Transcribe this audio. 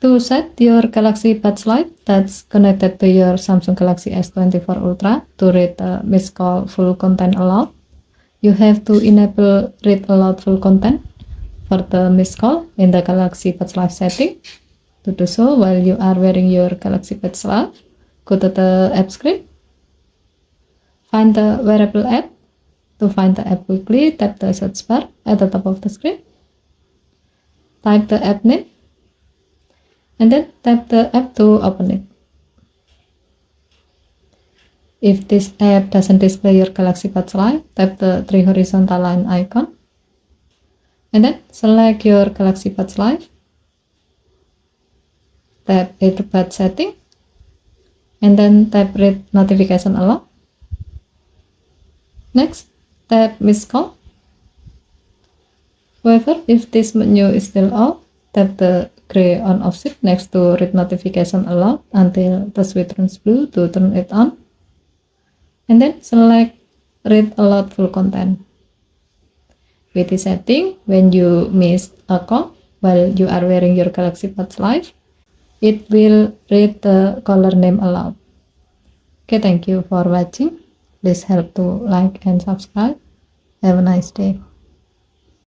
To set your Galaxy Buds Live that's connected to your Samsung Galaxy S24 Ultra to read the missed call full content aloud, you have to enable read aloud full content for the missed call in the Galaxy Buds Live setting. To do so, while you are wearing your Galaxy Buds Live, go to the app screen, find the wearable app. To find the app quickly, tap the search bar at the top of the screen, type the app name, and then tap the app to open it. If this app doesn't display your Galaxy Buds Live, tap the three horizontal line icon, and then select your Galaxy Buds Live, tap earbud setting, and then tap read notification aloud. Next, tap missed call. However, if this menu is still off, tap the gray on off switch next to read notification aloud until the switch turns blue to turn it on, and then select read aloud full content. With this setting, when you miss a call while you are wearing your Galaxy Buds Live, it will read the caller name aloud. Okay, thank you for watching. Please help to like and subscribe. Have a nice day.